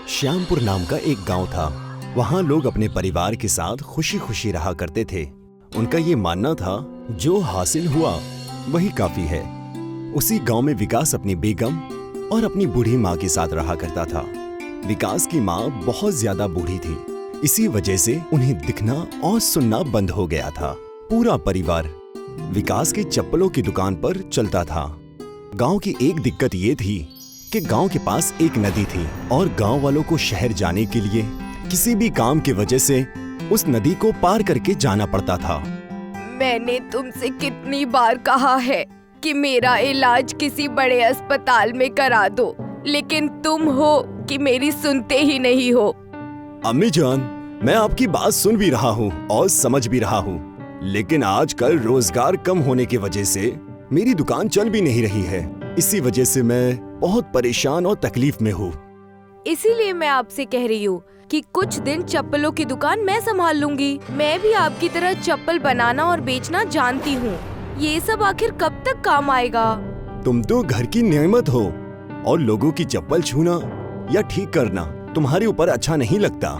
श्यामपुर नाम का एक गांव था। वहाँ लोग अपने परिवार के साथ खुशी खुशी रहा करते थे। उनका ये मानना था जो हासिल हुआ वही काफी है। उसी गांव में विकास अपनी बेगम और अपनी बूढ़ी माँ के साथ रहा करता था। विकास की माँ बहुत ज्यादा बूढ़ी थी, इसी वजह से उन्हें दिखना और सुनना बंद हो गया था। पूरा परिवार विकास की चप्पलों की दुकान पर चलता था। गांव की एक दिक्कत ये थी कि गांव के पास एक नदी थी और गांव वालों को शहर जाने के लिए किसी भी काम की वजह से उस नदी को पार करके जाना पड़ता था। मैंने तुमसे कितनी बार कहा है कि मेरा इलाज किसी बड़े अस्पताल में करा दो, लेकिन तुम हो कि मेरी सुनते ही नहीं हो। अम्मी जान, मैं आपकी बात सुन भी रहा हूँ और समझ भी रहा हूँ, लेकिन आजकल रोजगार कम होने की वजह से मेरी दुकान चल भी नहीं रही है। इसी वजह से मैं बहुत परेशान और तकलीफ में हूँ। इसीलिए मैं आपसे कह रही हूँ कि कुछ दिन चप्पलों की दुकान मैं संभाल लूंगी। मैं भी आपकी तरह चप्पल बनाना और बेचना जानती हूँ। ये सब आखिर कब तक काम आएगा? तुम तो घर की नेमत हो और लोगों की चप्पल छूना या ठीक करना तुम्हारे ऊपर अच्छा नहीं लगता।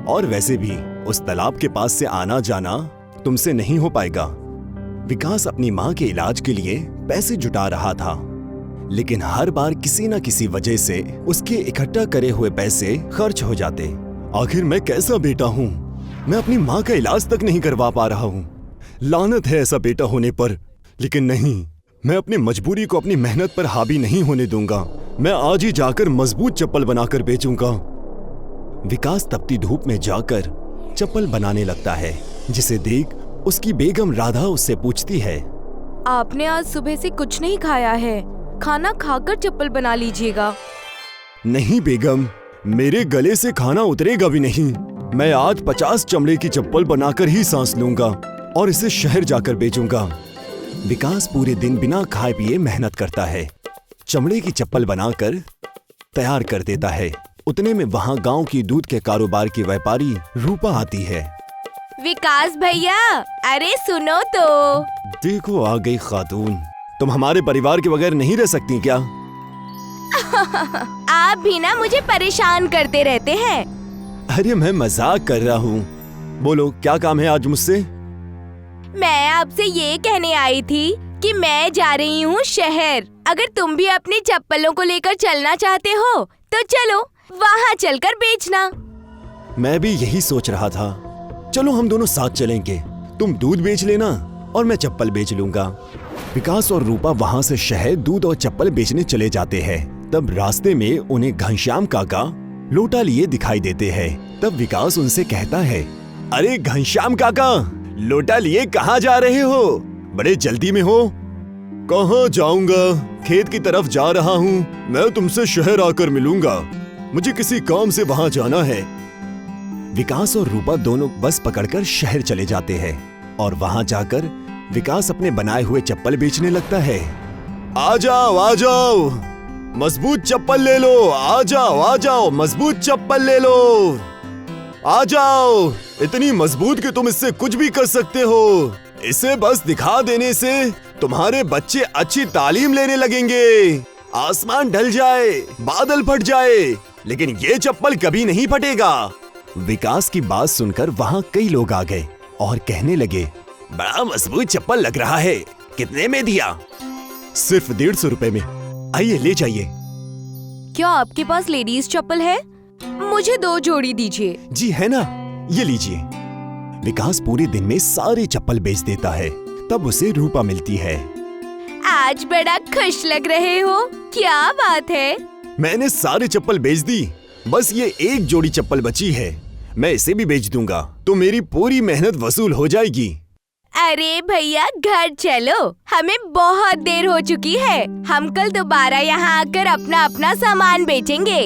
और वैसे भी उस तालाब के पास से आना जाना तुमसे नहीं हो पाएगा। विकास अपनी माँ के इलाज के लिए पैसे जुटा रहा था, लेकिन हर बार किसी न किसी वजह से उसके इकट्ठा करे हुए पैसे खर्च हो जाते। आखिर मैं कैसा बेटा हूँ, मैं अपनी माँ का इलाज तक नहीं करवा पा रहा हूँ। लानत है ऐसा बेटा होने पर। लेकिन नहीं, मैं अपनी मजबूरी को अपनी मेहनत पर हावी नहीं होने दूंगा। मैं आज ही जाकर मजबूत चप्पल बनाकर बेचूंगा। विकास तपती धूप में जाकर चप्पल बनाने लगता है, जिसे देख उसकी बेगम राधा उससे पूछती है, आपने आज सुबह से कुछ नहीं खाया है, खाना खाकर चप्पल बना लीजिएगा। नहीं बेगम, मेरे गले से खाना उतरेगा भी नहीं। मैं आज 50 चमड़े की चप्पल बनाकर ही सांस लूंगा और इसे शहर जाकर बेचूंगा। विकास पूरे दिन बिना खाए पिए मेहनत करता है, चमड़े की चप्पल बनाकर तैयार कर देता है। उतने में वहाँ गांव की दूध के कारोबार की व्यापारी रूपा आती है। विकास भैया, अरे सुनो तो। देखो आ गई खातून, तुम हमारे परिवार के बगैर नहीं रह सकती क्या? आप भी ना मुझे परेशान करते रहते हैं। अरे मैं मजाक कर रहा हूँ। बोलो क्या काम है आज मुझसे? मैं आपसे ये कहने आई थी कि मैं जा रही हूँ शहर। अगर तुम भी अपनी चप्पलों को लेकर चलना चाहते हो तो चलो, वहाँ चलकर बेचना। मैं भी यही सोच रहा था। चलो हम दोनों साथ चलेंगे। तुम दूध बेच लेना और मैं चप्पल बेच लूंगा। विकास और रूपा वहाँ से शहर दूध और चप्पल बेचने चले जाते हैं। तब रास्ते में उन्हें घनश्याम काका लोटा लिए दिखाई देते हैं। तब विकास उनसे कहता है, अरे घनश्याम काका, लोटा लिए कहाँ जा रहे हो? बड़े जल्दी में हो? कहाँ जाऊंगा, खेत की तरफ जा रहा हूँ। मैं तुमसे शहर आकर मिलूंगा, मुझे किसी काम से वहाँ जाना है। विकास और रूपा दोनों बस पकड़कर शहर चले जाते हैं और वहाँ जाकर विकास अपने बनाए हुए चप्पल बेचने लगता है। आ जाओ, मजबूत चप्पल ले लो। आ जाओ, मजबूत चप्पल ले लो। आ जाओ, इतनी मजबूत कि तुम इससे कुछ भी कर सकते हो। इसे बस दिखा देने से तुम्हारे बच्चे अच्छी तालीम लेने लगेंगे। आसमान ढल जाए, बादल फट जाए, लेकिन ये चप्पल कभी नहीं फटेगा। विकास की बात सुनकर वहाँ कई लोग आ गए और कहने लगे, बड़ा मजबूत चप्पल लग रहा है, कितने में दिया? सिर्फ 150 रुपए में। आइए ले जाइए। क्या आपके पास लेडीज चप्पल है? मुझे 2 जोड़ी दीजिए। जी है ना, ये लीजिए। विकास पूरे दिन में सारे चप्पल बेच देता है। तब उसे रूपा मिलती है। आज बड़ा खुश लग रहे हो, क्या बात है? मैंने सारे चप्पल बेच दी, बस ये एक जोड़ी चप्पल बची है। मैं इसे भी बेच दूंगा तो मेरी पूरी मेहनत वसूल हो जाएगी। अरे भैया घर चलो, हमें बहुत देर हो चुकी है। हम कल दोबारा यहाँ आकर अपना अपना सामान बेचेंगे।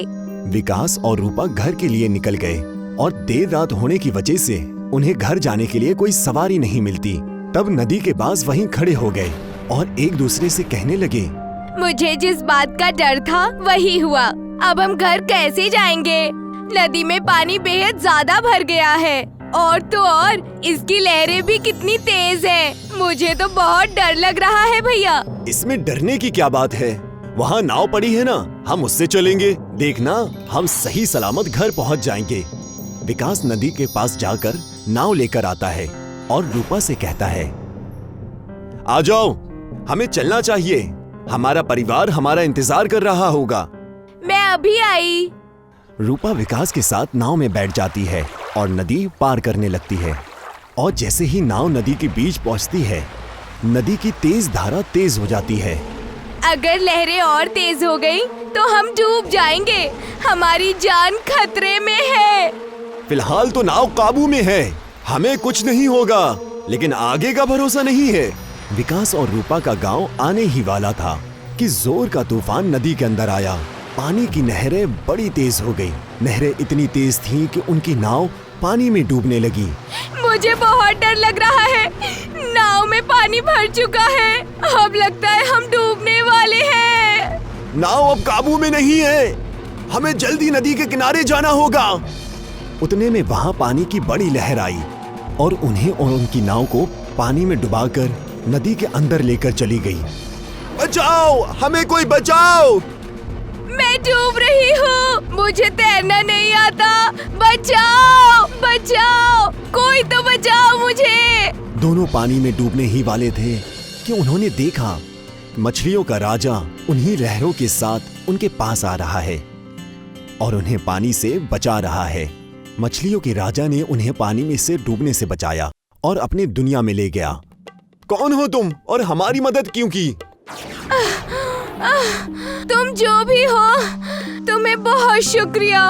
विकास और रूपा घर के लिए निकल गए और देर रात होने की वजह से उन्हें घर जाने के लिए कोई सवारी नहीं मिलती। तब नदी के पास वहीं खड़े हो गए और एक दूसरे से कहने लगे, मुझे जिस बात का डर था वही हुआ। अब हम घर कैसे जाएंगे? नदी में पानी बेहद ज्यादा भर गया है और तो और इसकी लहरें भी कितनी तेज है। मुझे तो बहुत डर लग रहा है भैया। इसमें डरने की क्या बात है? वहाँ नाव पड़ी है ना, हम उससे चलेंगे। देखना हम सही सलामत घर पहुँच जाएंगे। विकास नदी के पास जाकर नाव लेकर आता है और रूपा से कहता है, आ जाओ, हमें चलना चाहिए। हमारा परिवार हमारा इंतजार कर रहा होगा। मैं अभी आई। रूपा विकास के साथ नाव में बैठ जाती है और नदी पार करने लगती है। और जैसे ही नाव नदी के बीच पहुंचती है, नदी की तेज धारा तेज हो जाती है। अगर लहरें और तेज हो गई तो हम डूब जाएंगे। हमारी जान खतरे में है। फिलहाल तो नाव काबू में है, हमें कुछ नहीं होगा, लेकिन आगे का भरोसा नहीं है। विकास और रूपा का गांव आने ही वाला था कि जोर का तूफान नदी के अंदर आया। पानी की नहरें बड़ी तेज हो गई। नहरें इतनी तेज थीं कि उनकी नाव पानी में डूबने लगी। मुझे बहुत डर लग रहा है। नाव में पानी भर चुका है। अब लगता है हम डूबने वाले हैं। नाव अब काबू में नहीं है, हमें जल्दी नदी के किनारे जाना होगा। उतने में वहां पानी की बड़ी लहर आई और उन्हें और उनकी नाव को पानी में डुबाकर नदी के अंदर लेकर चली गई। बचाओ, हमें कोई बचाओ! मैं डूब रही हूँ। मुझे तैरना नहीं आता। बचाओ, बचाओ, कोई तो बचाओ मुझे। दोनों पानी में डूबने ही वाले थे कि उन्होंने देखा मछलियों का राजा उन्हीं लहरों के साथ उनके पास आ रहा है और उन्हें पानी से बचा रहा है। मछलियों के राजा ने उन्हें पानी में से डूबने से बचाया और अपनी दुनिया में ले गया। कौन हो तुम और हमारी मदद क्यों की? तुम जो भी हो, तुम्हें बहुत शुक्रिया।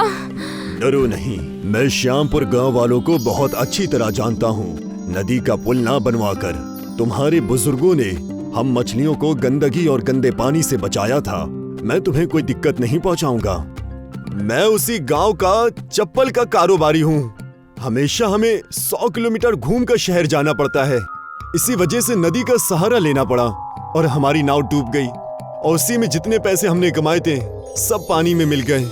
डरो नहीं, मैं श्यामपुर गांव वालों को बहुत अच्छी तरह जानता हूँ। नदी का पुल ना बनवाकर तुम्हारे बुजुर्गों ने हम मछलियों को गंदगी और गंदे पानी से बचाया था। मैं तुम्हें कोई दिक्कत नहीं पहुँचाऊंगा। मैं उसी गांव का चप्पल का कारोबारी हूँ। हमेशा हमें 100 किलोमीटर घूमकर शहर जाना पड़ता है। इसी वजह से नदी का सहारा लेना पड़ा और हमारी नाव डूब गई और उसी में जितने पैसे हमने कमाए थे सब पानी में मिल गए।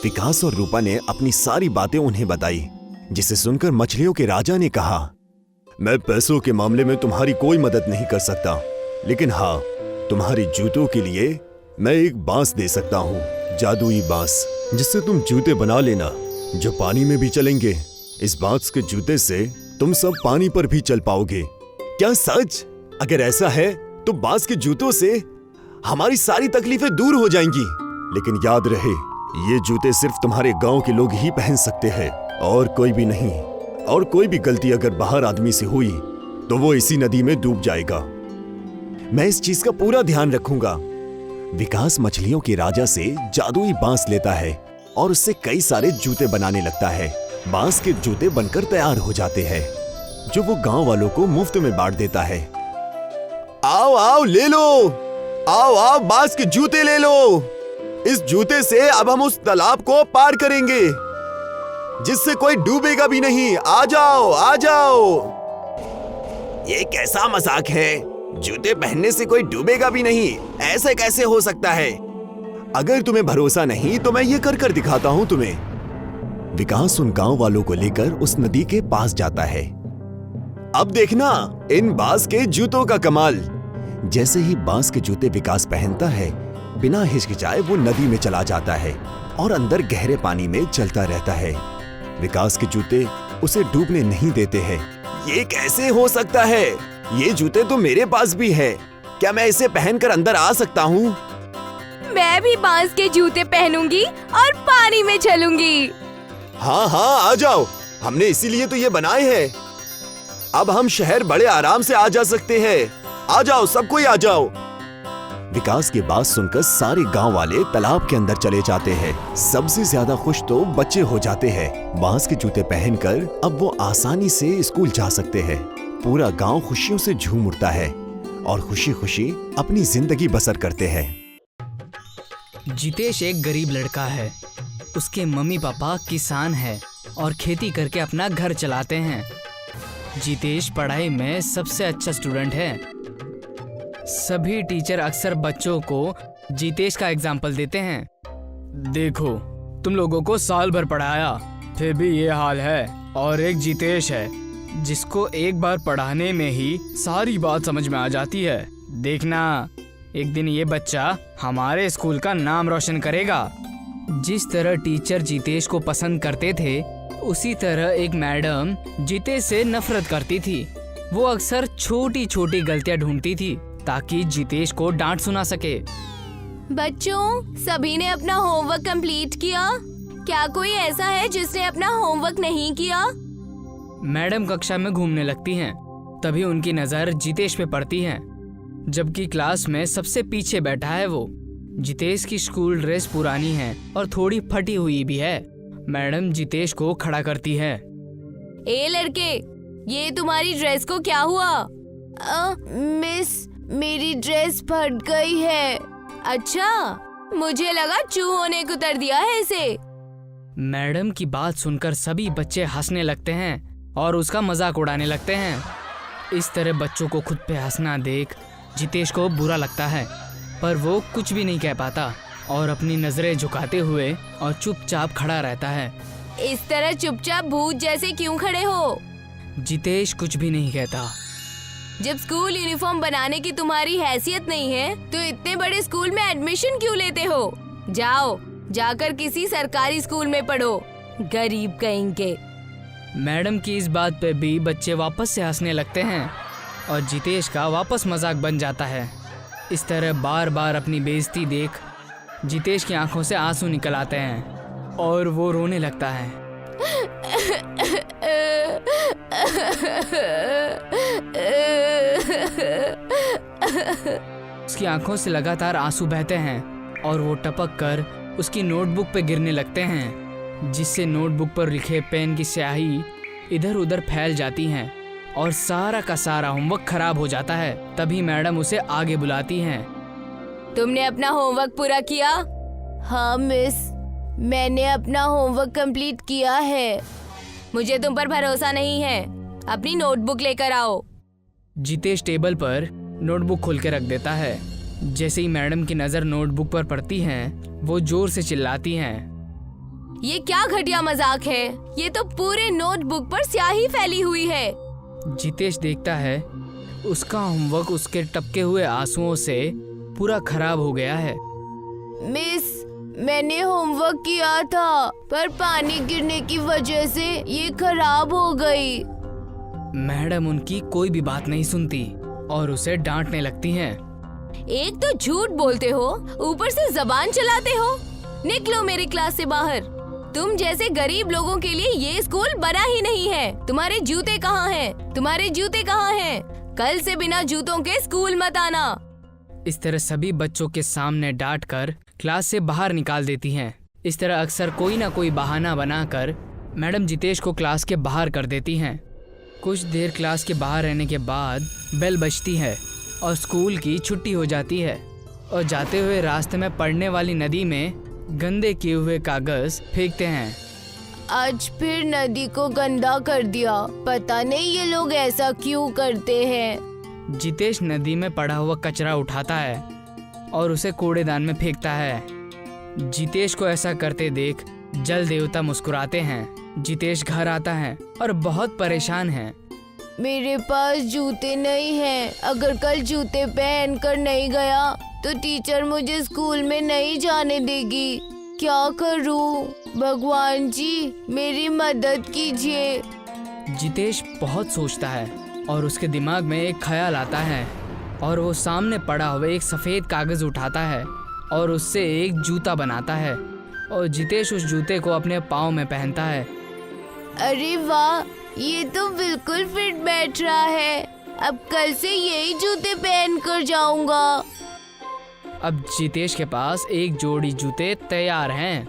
विकास और रूपा ने अपनी सारी बातें उन्हें बताई, जिसे सुनकर मछलियों के राजा ने कहा, मैं पैसों के मामले में तुम्हारी कोई मदद नहीं कर सकता, लेकिन हाँ, तुम्हारे जूतों के लिए मैं एक बांस दे सकता हूँ, जादुई बांस, जिससे तुम जूते बना लेना जो पानी में भी चलेंगे। इस बांस के जूते से तुम सब पानी पर भी चल पाओगे। क्या सच? अगर ऐसा है तो बांस के जूतों से हमारी सारी तकलीफें दूर हो जाएंगी। लेकिन याद रहे, ये जूते सिर्फ तुम्हारे गांव के लोग ही पहन सकते हैं और कोई भी नहीं। और कोई भी गलती अगर बाहर आदमी से हुई तो वो इसी नदी में डूब जाएगा। मैं इस चीज का पूरा ध्यान रखूंगा। विकास मछलियों के राजा से जादुई बांस लेता है और उससे कई सारे जूते बनाने लगता है। बांस के जूते बनकर तैयार हो जाते हैं, जो वो गांव वालों को मुफ्त में बांट देता है। आओ आओ, ले लो, आओ आओ, बांस के जूते ले लो। इस जूते से अब हम उस तालाब को पार करेंगे जिससे कोई डूबेगा भी नहीं। आ जाओ, आ जाओ। ये कैसा मजाक है? जूते पहनने से कोई डूबेगा भी नहीं, ऐसे कैसे हो सकता है? अगर तुम्हें भरोसा नहीं तो मैं ये कर कर दिखाता हूँ तुम्हें। विकास उन गांव वालों को लेकर उस नदी के पास जाता है। अब देखना इन बांस के जूतों का कमाल। जैसे ही बांस के जूते विकास पहनता है, बिना हिचकिचाए वो नदी में चला जाता है और अंदर गहरे पानी में चलता रहता है। विकास के जूते उसे डूबने नहीं देते हैं। ये कैसे हो सकता है? ये जूते तो मेरे पास भी है। क्या मैं इसे पहनकर अंदर आ सकता हूँ? मैं भी बांस के जूते पहनूंगी और पानी में चलूंगी। हाँ हाँ, आ जाओ, हमने इसीलिए तो ये बनाए हैं। अब हम शहर बड़े आराम से आ जा सकते हैं। आ जाओ, सब कोई आ जाओ। विकास की बात सुनकर सारे गांव वाले तालाब के अंदर चले जाते हैं। सबसे ज्यादा खुश तो बच्चे हो जाते हैं। बांस के जूते पहनकर अब वो आसानी से स्कूल जा सकते हैं। पूरा गांव खुशियों से झूम उठता है और खुशी खुशी अपनी जिंदगी बसर करते हैं। जितेश एक गरीब लड़का है। उसके मम्मी पापा किसान हैं और खेती करके अपना घर चलाते हैं। जितेश पढ़ाई में सबसे अच्छा स्टूडेंट है। सभी टीचर अक्सर बच्चों को जितेश का एग्जाम्पल देते हैं। देखो, तुम लोगों को साल भर पढ़ाया, फिर भी ये हाल है। और एक जितेश है जिसको एक बार पढ़ाने में ही सारी बात समझ में आ जाती है। देखना, एक दिन ये बच्चा हमारे स्कूल का नाम रोशन करेगा। जिस तरह टीचर जितेश को पसंद करते थे, उसी तरह एक मैडम जितेश से नफरत करती थी। वो अक्सर छोटी छोटी गलतियां ढूंढती थी ताकि जितेश को डांट सुना सके। बच्चों, सभी ने अपना होमवर्क कंप्लीट किया? क्या कोई ऐसा है जिसने अपना होमवर्क नहीं किया? मैडम कक्षा में घूमने लगती हैं। तभी उनकी नजर जितेश पे पड़ती है, जबकि क्लास में सबसे पीछे बैठा है वो। जितेश की स्कूल ड्रेस पुरानी है और थोड़ी फटी हुई भी है। मैडम जितेश को खड़ा करती है। ए लड़के, ये तुम्हारी ड्रेस को क्या हुआ? मिस, मेरी ड्रेस फट गई है। अच्छा, मुझे लगा चूहों ने कुतर दिया है इसे। मैडम की बात सुनकर सभी बच्चे हंसने लगते हैं और उसका मजाक उड़ाने लगते हैं। इस तरह बच्चों को खुद पे हंसना देख जितेश को बुरा लगता है, पर वो कुछ भी नहीं कह पाता और अपनी नजरें झुकाते हुए और चुपचाप खड़ा रहता है। इस तरह चुपचाप भूत जैसे क्यों खड़े हो? जितेश कुछ भी नहीं कहता। जब स्कूल यूनिफॉर्म बनाने की तुम्हारी हैसियत नहीं है तो इतने बड़े स्कूल में एडमिशन क्यों लेते हो? जाओ, जाकर किसी सरकारी स्कूल में पढ़ो, गरीब कहेंगे। मैडम की इस बात पे भी बच्चे वापस से हंसने लगते हैं और जितेश का वापस मजाक बन जाता है। इस तरह बार बार अपनी बेइज्जती देख जितेश की आंखों से आंसू निकल आते हैं और वो रोने लगता है। उसकी आंखों से लगातार आंसू बहते हैं और वो टपक कर उसकी नोटबुक पे गिरने लगते हैं, जिससे नोटबुक पर लिखे पेन की स्याही इधर उधर फैल जाती हैं और सारा का सारा होमवर्क खराब हो जाता है। तभी मैडम उसे आगे बुलाती हैं। तुमने अपना होमवर्क पूरा किया? हाँ मिस, मैंने अपना होमवर्क कंप्लीट किया है। मुझे तुम पर भरोसा नहीं है, अपनी नोटबुक लेकर आओ। जितेश टेबल पर नोटबुक खोल के रख देता है। जैसे ही मैडम की नजर नोटबुक पर पड़ती है, वो जोर से चिल्लाती हैं। ये क्या घटिया मजाक है? ये तो पूरे नोटबुक पर स्याही फैली हुई है। जितेश देखता है उसका होमवर्क उसके टपके हुए आंसुओं से पूरा खराब हो गया है। मिस, मैंने होमवर्क किया था, पर पानी गिरने की वजह से ये खराब हो गई। मैडम उनकी कोई भी बात नहीं सुनती और उसे डांटने लगती हैं। एक तो झूठ बोलते हो, ऊपर से जबान चलाते हो। निकलो मेरी क्लास से बाहर। तुम जैसे गरीब लोगों के लिए ये स्कूल बना ही नहीं है। तुम्हारे जूते कहाँ हैं? तुम्हारे जूते कहाँ हैं? कल से बिना जूतों के स्कूल मत आना। इस तरह सभी बच्चों के सामने डांट कर क्लास से बाहर निकाल देती हैं। इस तरह अक्सर कोई ना कोई बहाना बनाकर मैडम जितेश को क्लास के बाहर कर देती हैं। कुछ देर क्लास के बाहर रहने के बाद बेल बजती है और स्कूल की छुट्टी हो जाती है और जाते हुए रास्ते में पड़ने वाली नदी में गंदे किए हुए कागज फेंकते हैं। आज फिर नदी को गंदा कर दिया। पता नहीं ये लोग ऐसा क्यों करते हैं। जितेश नदी में पड़ा हुआ कचरा उठाता है और उसे कूड़ेदान में फेंकता है। जितेश को ऐसा करते देख जल देवता मुस्कुराते हैं। जितेश घर आता है और बहुत परेशान है। मेरे पास जूते नहीं हैं। अगर कल जूते पहन कर नहीं गया तो टीचर मुझे स्कूल में नहीं जाने देगी। क्या करूं? भगवान जी, मेरी मदद कीजिए। जितेश बहुत सोचता है और उसके दिमाग में एक ख्याल आता है और वो सामने पड़ा हुआ एक सफ़ेद कागज़ उठाता है और उससे एक जूता बनाता है और जितेश उस जूते को अपने पाँव में पहनता है। अरे वाह, ये तो बिल्कुल फिट बैठ रहा है। अब कल से यही जूते पहन कर जाऊंगा। अब जितेश के पास एक जोड़ी जूते तैयार हैं।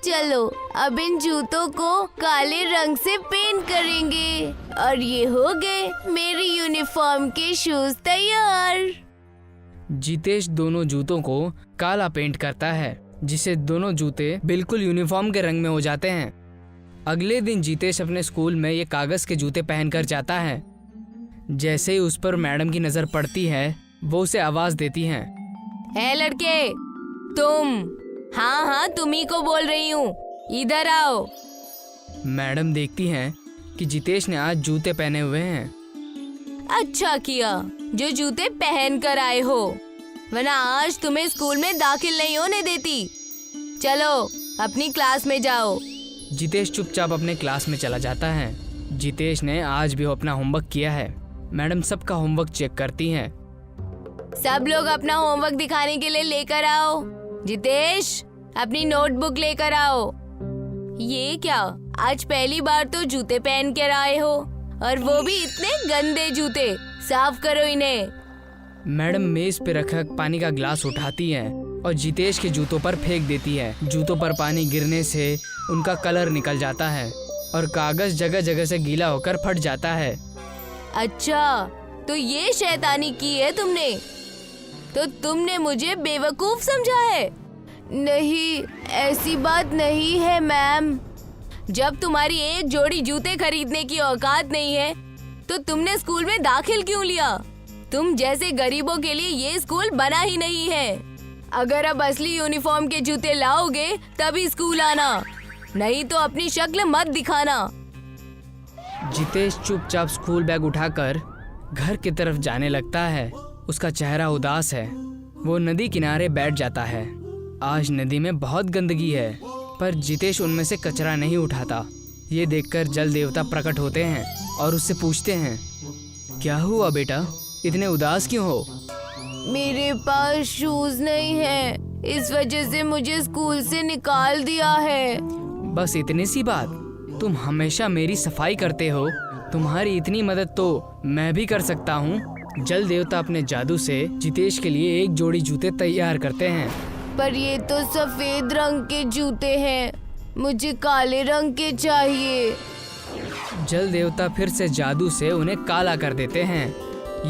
चलो, अब इन जूतों को काले रंग से पेंट करेंगे और ये हो गए मेरी यूनिफॉर्म के शूज तैयार। जितेश दोनों जूतों को काला पेंट करता है, जिससे दोनों जूते बिल्कुल यूनिफॉर्म के रंग में हो जाते हैं। अगले दिन जितेश अपने स्कूल में ये कागज के जूते पहनकर जाता है। जैसे ही उस पर मैडम की नजर पड़ती है, वो उसे आवाज देती हैं। है लड़के, तुम? हाँ हाँ, तुम्ही को बोल रही हूँ, इधर आओ। मैडम देखती हैं कि जितेश ने आज जूते पहने हुए हैं। अच्छा किया जो जूते पहन कर आए हो, वरना आज तुम्हें स्कूल में दाखिल नहीं होने देती। चलो अपनी क्लास में जाओ। जितेश चुपचाप अपने क्लास में चला जाता है। जितेश ने आज भी अपना होमवर्क किया है। मैडम सबका होमवर्क चेक करती हैं। सब लोग अपना होमवर्क दिखाने के लिए लेकर आओ। जितेश अपनी नोटबुक लेकर आओ। ये क्या, आज पहली बार तो जूते पहन कर आए हो, और वो भी इतने गंदे जूते। साफ करो इन्हें। मैडम मेज पे रखा पानी का ग्लास उठाती है और जितेश के जूतों पर फेंक देती है। जूतों पर पानी गिरने से उनका कलर निकल जाता है और कागज जगह जगह से गीला होकर फट जाता है। अच्छा, तो ये शैतानी की है तुमने? तो तुमने मुझे बेवकूफ समझा है? नहीं, ऐसी बात नहीं है मैम। जब तुम्हारी एक जोड़ी जूते खरीदने की औकात नहीं है तो तुमने स्कूल में दाखिल क्यों लिया? तुम जैसे गरीबों के लिए ये स्कूल बना ही नहीं है। अगर अब असली यूनिफॉर्म के जूते लाओगे तभी स्कूल आना, नहीं तो अपनी शक्ल मत दिखाना। जितेश चुपचाप स्कूल बैग उठाकर घर की तरफ जाने लगता है। उसका चेहरा उदास है। वो नदी किनारे बैठ जाता है। आज नदी में बहुत गंदगी है, पर जितेश उनमें से कचरा नहीं उठाता। ये देखकर जल देवता प्रकट होते हैं और उससे पूछते हैं, क्या हुआ बेटा, इतने उदास क्यों हो? मेरे पास शूज नहीं है, इस वजह से मुझे स्कूल से निकाल दिया है। बस इतनी सी बात? तुम हमेशा मेरी सफाई करते हो, तुम्हारी इतनी मदद तो मैं भी कर सकता हूँ। जल देवता अपने जादू से जितेश के लिए एक जोड़ी जूते तैयार करते हैं। पर ये तो सफेद रंग के जूते हैं, मुझे काले रंग के चाहिए। जल देवता फिर से जादू से उन्हें काला कर देते हैं।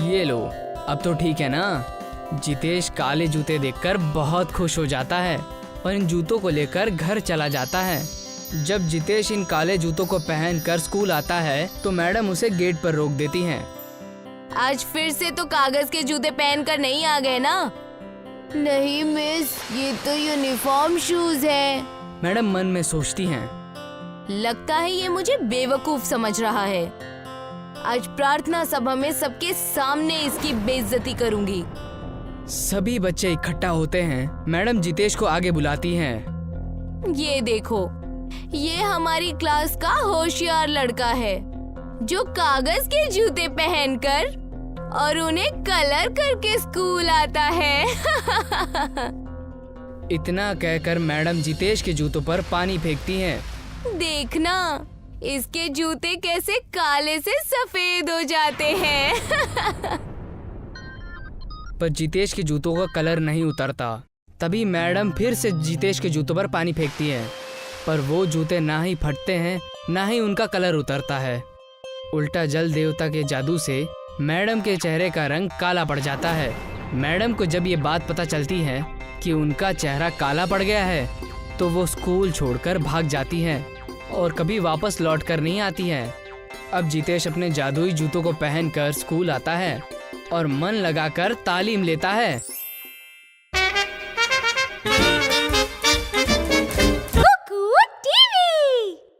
ये लो, अब तो ठीक है ना? जितेश काले जूते देखकर बहुत खुश हो जाता है और इन जूतों को लेकर घर चला जाता है। जब जितेश इन काले जूतों को पहनकर स्कूल आता है तो मैडम उसे गेट पर रोक देती हैं। आज फिर से तो कागज के जूते पहनकर नहीं आ गए ना? नहीं मिस, ये तो यूनिफॉर्म शूज है। मैडम मन में सोचती हैं, लगता है ये मुझे बेवकूफ समझ रहा है। आज प्रार्थना सभा में सबके सामने इसकी बेइज्जती करूंगी। सभी बच्चे इकट्ठा होते हैं। मैडम जितेश को आगे बुलाती हैं। ये देखो, ये हमारी क्लास का होशियार लड़का है जो कागज के जूते पहनकर और उन्हें कलर करके स्कूल आता है। इतना कहकर मैडम जितेश के जूतों पर पानी फेंकती हैं। देखना, इसके जूते कैसे काले से सफेद हो जाते हैं। पर जितेश के जूतों का कलर नहीं उतरता। तभी मैडम फिर से जितेश के जूतों पर पानी फेंकती है, पर वो जूते ना ही फटते हैं ना ही उनका कलर उतरता है। उल्टा जल देवता के जादू से मैडम के चेहरे का रंग काला पड़ जाता है। मैडम को जब ये बात पता चलती है कि उनका चेहरा काला पड़ गया है तो वो स्कूल छोड़कर भाग जाती हैं और कभी वापस लौट कर नहीं आती है। अब जितेश अपने जादुई जूतों को पहनकर स्कूल आता है और मन लगाकर तालीम लेता है।